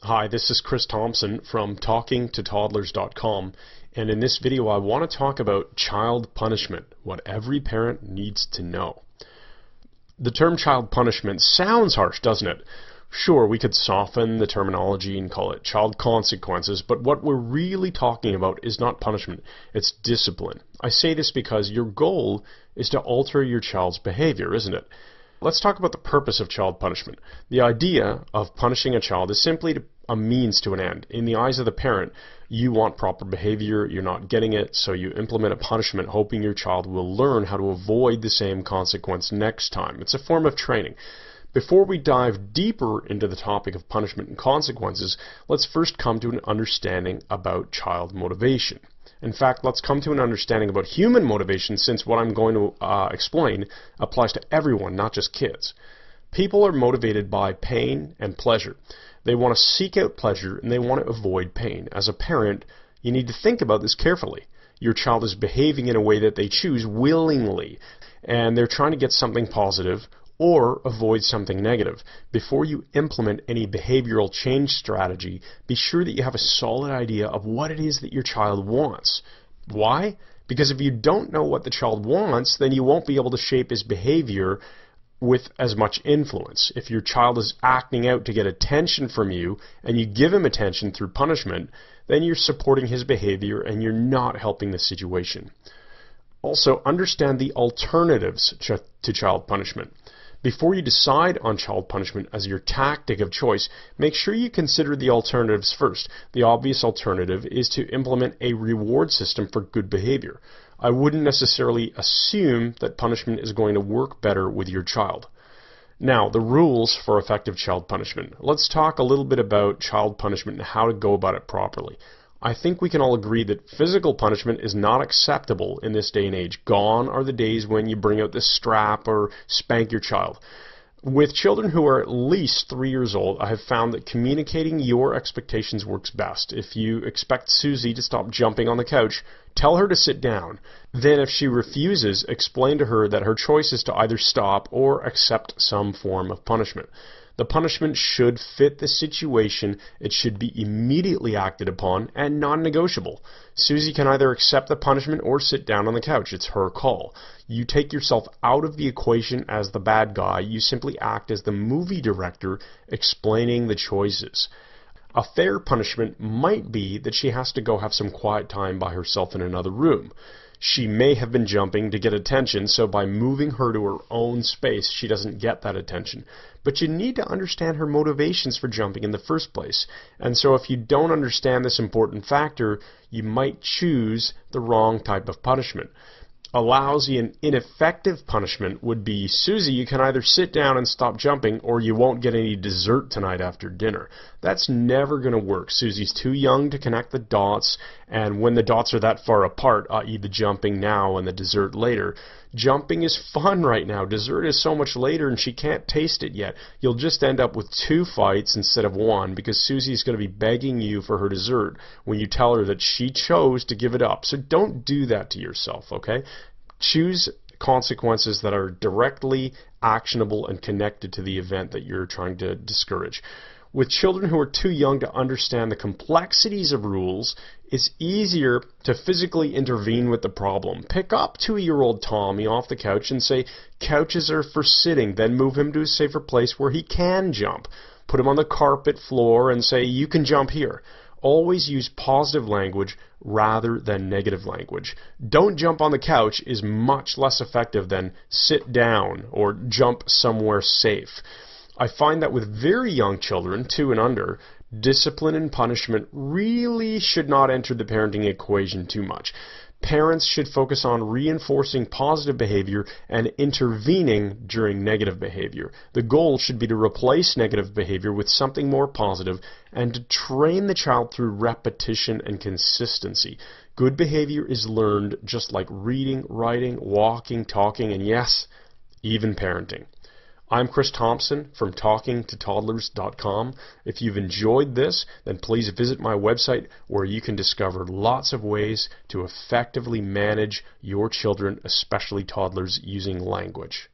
Hi, this is Chris Thompson from TalkingToToddlers.com, and in this video I want to talk about child punishment, what every parent needs to know. The term child punishment sounds harsh, doesn't it? Sure, we could soften the terminology and call it child consequences, but what we're really talking about is not punishment, it's discipline. I say this because your goal is to alter your child's behavior, isn't it? Let's talk about the purpose of child punishment. The idea of punishing a child is simply a means to an end. In the eyes of the parent, you want proper behavior, you're not getting it, so you implement a punishment hoping your child will learn how to avoid the same consequence next time. It's a form of training. Before we dive deeper into the topic of punishment and consequences, let's first come to an understanding about child motivation. In fact, let's come to an understanding about human motivation, since what I'm going to explain applies to everyone, not just kids. People are motivated by pain and pleasure. They want to seek out pleasure and they want to avoid pain. As a parent, you need to think about this carefully. Your child is behaving in a way that they choose willingly, and they're trying to get something positive or avoid something negative. Before you implement any behavioral change strategy, be sure that you have a solid idea of what it is that your child wants. Why? Because if you don't know what the child wants, then you won't be able to shape his behavior with as much influence. If your child is acting out to get attention from you and you give him attention through punishment, then you're supporting his behavior and you're not helping the situation. Also, understand the alternatives to child punishment. Before you decide on child punishment as your tactic of choice, make sure you consider the alternatives first. The obvious alternative is to implement a reward system for good behavior. I wouldn't necessarily assume that punishment is going to work better with your child. Now, the rules for effective child punishment. Let's talk a little bit about child punishment and how to go about it properly. I think we can all agree that physical punishment is not acceptable in this day and age. Gone are the days when you bring out the strap or spank your child. With children who are at least 3 years old, I have found that communicating your expectations works best. If you expect Susie to stop jumping on the couch, tell her to sit down. Then if she refuses, explain to her that her choice is to either stop or accept some form of punishment. The punishment should fit the situation, it should be immediately acted upon, and non-negotiable. Susie can either accept the punishment or sit down on the couch. It's her call. You take yourself out of the equation as the bad guy. You simply act as the movie director explaining the choices. A fair punishment might be that she has to go have some quiet time by herself in another room. She may have been jumping to get attention, so by moving her to her own space, she doesn't get that attention. But you need to understand her motivations for jumping in the first place. And so if you don't understand this important factor, you might choose the wrong type of punishment. A lousy and ineffective punishment would be, Susie, you can either sit down and stop jumping or you won't get any dessert tonight after dinner. That's never going to work. Susie's too young to connect the dots, and when the dots are that far apart, i.e. the jumping now and the dessert later, jumping is fun right now. Dessert is so much later and she can't taste it yet. You'll just end up with 2 fights instead of 1 because Susie's going to be begging you for her dessert when you tell her that she chose to give it up. So don't do that to yourself, okay? Choose consequences that are directly actionable and connected to the event that you're trying to discourage. With children who are too young to understand the complexities of rules, it's easier to physically intervene with the problem. Pick up 2-year-old Tommy off the couch and say, couches are for sitting, then move him to a safer place where he can jump. Put him on the carpet floor and say, you can jump here. Always use positive language rather than negative language. Don't jump on the couch is much less effective than sit down or jump somewhere safe. I find that with very young children, 2 and under, discipline and punishment really should not enter the parenting equation too much. Parents should focus on reinforcing positive behavior and intervening during negative behavior. The goal should be to replace negative behavior with something more positive and to train the child through repetition and consistency. Good behavior is learned just like reading, writing, walking, talking, and yes, even parenting. I'm Chris Thompson from TalkingToToddlers.com. If you've enjoyed this, then please visit my website where you can discover lots of ways to effectively manage your children, especially toddlers, using language.